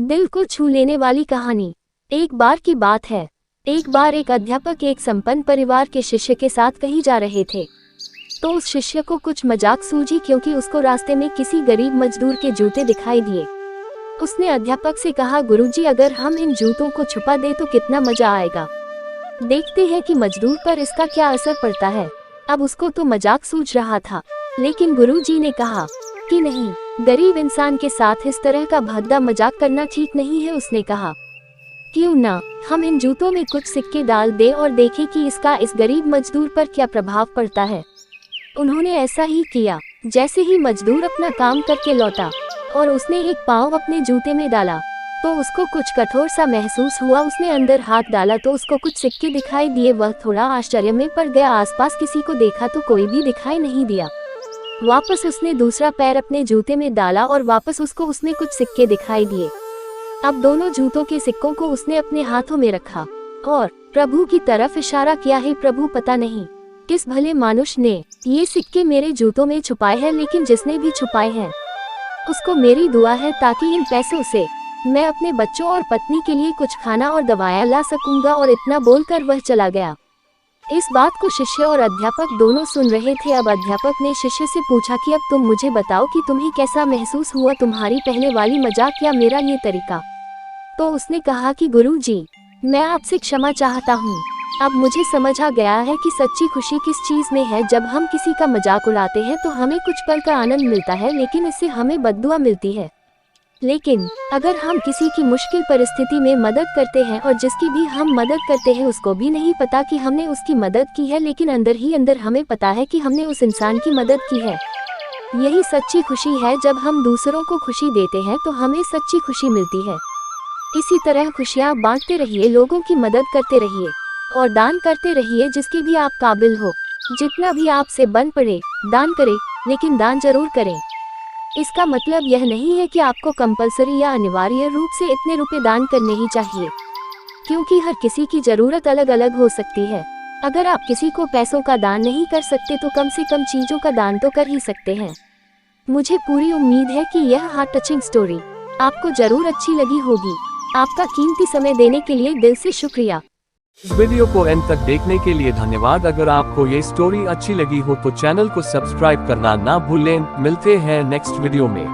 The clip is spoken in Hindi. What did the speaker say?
दिल को छू लेने वाली कहानी। एक बार की बात है। एक बार एक अध्यापक एक संपन्न परिवार के शिष्य के साथ कहीं जा रहे थे, तो उस शिष्य को कुछ मजाक सूझी क्योंकि उसको रास्ते में किसी गरीब मजदूर के जूते दिखाई दिए। उसने अध्यापक से कहा, गुरुजी, अगर हम इन जूतों को छुपा दे तो कितना मजा आएगा। देखते हैं कि मजदूर पर इसका क्या असर पड़ता है। अब उसको तो मजाक सूझ रहा था, लेकिन गुरुजी ने कहा कि नहीं, गरीब इंसान के साथ इस तरह का भद्दा मजाक करना ठीक नहीं है। उसने कहा, क्यों ना हम इन जूतों में कुछ सिक्के डाल दे और देखें कि इसका इस गरीब मजदूर पर क्या प्रभाव पड़ता है। उन्होंने ऐसा ही किया। जैसे ही मजदूर अपना काम करके लौटा और उसने एक पाँव अपने जूते में डाला तो उसको कुछ कठोर सा महसूस हुआ। उसने अंदर हाथ डाला तो उसको कुछ सिक्के दिखाई दिए। वह थोड़ा आश्चर्य में पड़ गया। आसपास किसी को देखा तो कोई भी दिखाई नहीं दिया। वापस उसने दूसरा पैर अपने जूते में डाला और वापस उसने कुछ सिक्के दिखाई दिए। अब दोनों जूतों के सिक्कों को उसने अपने हाथों में रखा और प्रभु की तरफ इशारा किया, है प्रभु, पता नहीं किस भले मानुष ने ये सिक्के मेरे जूतों में छुपाए हैं, लेकिन जिसने भी छुपाए हैं उसको मेरी दुआ है ताकि इन पैसों से मैं अपने बच्चों और पत्नी के लिए कुछ खाना और दवाएं ला सकूंगा। और इतना बोलकर वह चला गया। इस बात को शिष्य और अध्यापक दोनों सुन रहे थे। अब अध्यापक ने शिष्य से पूछा कि अब तुम मुझे बताओ कि तुम्हें कैसा महसूस हुआ, तुम्हारी पहले वाली मजाक या मेरा ये तरीका। तो उसने कहा कि गुरुजी, मैं आपसे क्षमा चाहता हूँ। अब मुझे समझ आ गया है कि सच्ची खुशी किस चीज में है। जब हम किसी का मजाक उड़ाते हैं तो हमें कुछ पल का आनंद मिलता है, लेकिन इससे हमें बद्दुआ मिलती है। लेकिन अगर हम किसी की मुश्किल परिस्थिति में मदद करते हैं और जिसकी भी हम मदद करते हैं उसको भी नहीं पता कि हमने उसकी मदद की है, लेकिन अंदर ही अंदर हमें पता है कि हमने उस इंसान की मदद की है, यही सच्ची खुशी है। जब हम दूसरों को खुशी देते हैं तो हमें सच्ची खुशी मिलती है। इसी तरह खुशियाँ बांटते रहिए, लोगों की मदद करते रहिए और दान करते रहिए जिसके भी आप काबिल हो। जितना भी आपसे बन पड़े दान करें, लेकिन दान जरूर करें। इसका मतलब यह नहीं है कि आपको कंपलसरी या अनिवार्य रूप से इतने रुपए दान करने ही चाहिए, क्योंकि हर किसी की जरूरत अलग अलग हो सकती है। अगर आप किसी को पैसों का दान नहीं कर सकते तो कम से कम चीजों का दान तो कर ही सकते हैं। मुझे पूरी उम्मीद है कि यह हार्ट टचिंग स्टोरी आपको जरूर अच्छी लगी होगी। आपका कीमती समय देने के लिए दिल से शुक्रिया। इस वीडियो को एंड तक देखने के लिए धन्यवाद। अगर आपको ये स्टोरी अच्छी लगी हो तो चैनल को सब्सक्राइब करना ना भूलें। मिलते हैं नेक्स्ट वीडियो में।